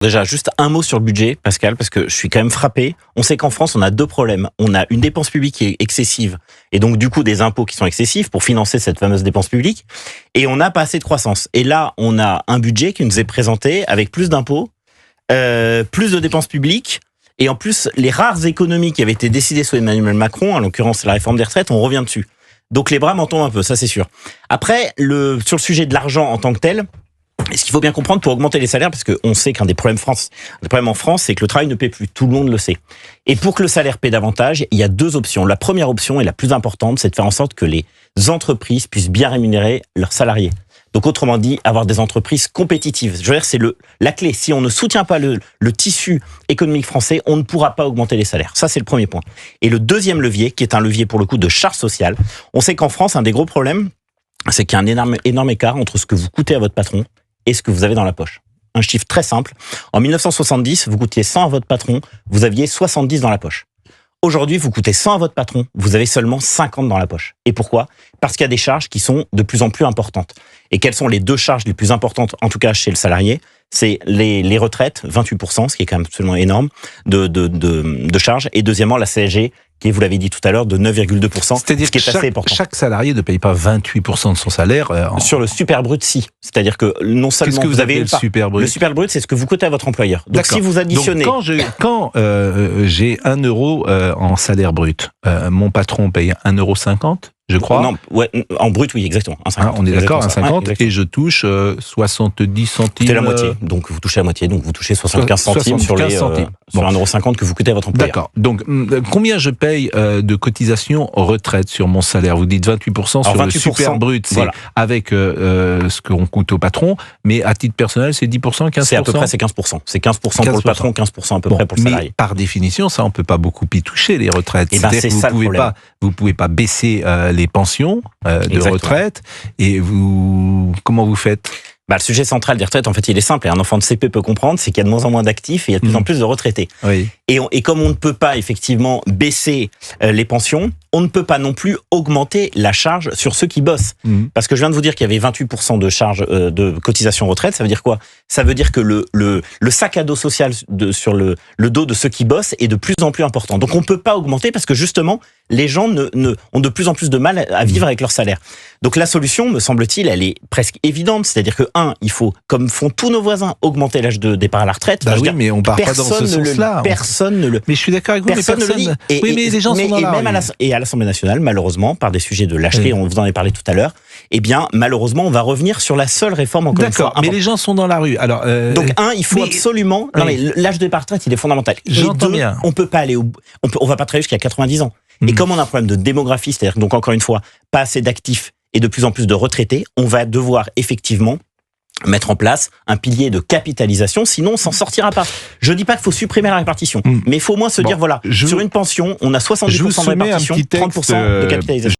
Déjà, juste un mot sur le budget, Pascal, parce que je suis quand même frappé. On sait qu'en France, on a deux problèmes. On a une dépense publique qui est excessive, et donc du coup des impôts qui sont excessifs pour financer cette fameuse dépense publique, et on n'a pas assez de croissance. Et là, on a un budget qui nous est présenté avec plus d'impôts, plus de dépenses publiques, et en plus, les rares économies qui avaient été décidées sous Emmanuel Macron, en l'occurrence la réforme des retraites, on revient dessus. Donc les bras m'en tombent un peu, ça c'est sûr. Après, sur le sujet de l'argent en tant que tel, et ce qu'il faut bien comprendre pour augmenter les salaires, parce qu'on sait qu'un des problèmes en France, c'est que le travail ne paie plus. Tout le monde le sait. Et pour que le salaire paie davantage, il y a deux options. La première option, et la plus importante, c'est de faire en sorte que les entreprises puissent bien rémunérer leurs salariés. Donc, autrement dit, avoir des entreprises compétitives. Je veux dire, c'est la clé. Si on ne soutient pas le tissu économique français, on ne pourra pas augmenter les salaires. Ça, c'est le premier point. Et le deuxième levier, qui est un levier pour le coup de charge sociale, on sait qu'en France, un des gros problèmes, c'est qu'il y a un énorme écart entre ce que vous coûtez à votre patron et ce que vous avez dans la poche. Un chiffre très simple. En 1970, vous coûtiez 100 à votre patron, vous aviez 70 dans la poche. Aujourd'hui, vous coûtez 100 à votre patron, vous avez seulement 50 dans la poche. Et pourquoi ? Parce qu'il y a des charges qui sont de plus en plus importantes. Et quelles sont les deux charges les plus importantes, en tout cas chez le salarié ? C'est les retraites, 28%, ce qui est quand même absolument énorme, de charges. Et deuxièmement, la CSG, qui est, vous l'avez dit tout à l'heure, de 9,2%. C'est-à-dire que chaque salarié ne paye pas 28% de son salaire. Sur le super brut, si. C'est-à-dire que non seulement qu'est-ce que vous avez le super brut ? Le super brut, c'est ce que vous coûtez à votre employeur. Donc d'accord. Si vous additionnez... Donc quand j'ai 1 euro en salaire brut, mon patron paye 1,50 €, je crois. Non, ouais, en brut, oui, exactement. 1,50. On est d'accord, 1,50 et je touche 70 centimes. C'est la moitié. Donc vous touchez la moitié. Donc vous touchez 75 centimes sur 1,50 € que vous coûtez à votre employeur. D'accord. Donc combien je paye de cotisation retraite sur mon salaire ? Vous dites 28% sur le super brut, c'est voilà. Avec ce qu'on coûte au patron, mais à titre personnel, c'est 10%, 15%. C'est à peu près 15%. C'est 15% pour le patron, 15% à peu près pour le salarié. Mais par définition, ça, on peut pas beaucoup y toucher les retraites. Et c'est ça le problème. Vous pouvez pas baisser les pensions de retraite. Et comment vous faites ? Le sujet central des retraites, en fait, il est simple. Et un enfant de CP peut comprendre, c'est qu'il y a de moins en moins d'actifs et il y a de plus en plus de retraités. Oui. Et comme on ne peut pas, effectivement, baisser les pensions, on ne peut pas non plus augmenter la charge sur ceux qui bossent. Parce que je viens de vous dire qu'il y avait 28% de charge de cotisation retraite. Ça veut dire quoi ? Ça veut dire que le sac à dos social sur le dos de ceux qui bossent est de plus en plus important. Donc on ne peut pas augmenter parce que justement, les gens ont de plus en plus de mal à vivre avec leur salaire. Donc la solution, me semble-t-il, elle est presque évidente. C'est-à-dire que, il faut, comme font tous nos voisins, augmenter l'âge de départ à la retraite. Oui, mais on part pas dans ce sens-là. Personne ne le... Mais je suis d'accord avec vous, personne mais personne... Oui, mais les gens sont dans la rue. Et à l'Assemblée nationale, malheureusement, par des sujets de lâcheté, on vous en a parlé tout à l'heure, eh bien, malheureusement, on va revenir sur la seule réforme, encore une fois. D'accord, mais les gens sont dans la rue. Alors, donc, il faut absolument... Non, mais l'âge de départ à la retraite, il est fondamental. J'entends bien. On peut pas aller on va pas travailler jusqu'à 90 ans. Et comme on a un problème de démographie, c'est-à-dire, donc encore une fois, pas assez d'actifs et de plus en plus de retraités, on va devoir effectivement mettre en place un pilier de capitalisation, sinon on s'en sortira pas. Je dis pas qu'il faut supprimer la répartition, mais il faut au moins se dire, voilà, sur une pension, on a 70% de répartition, 30% de capitalisation.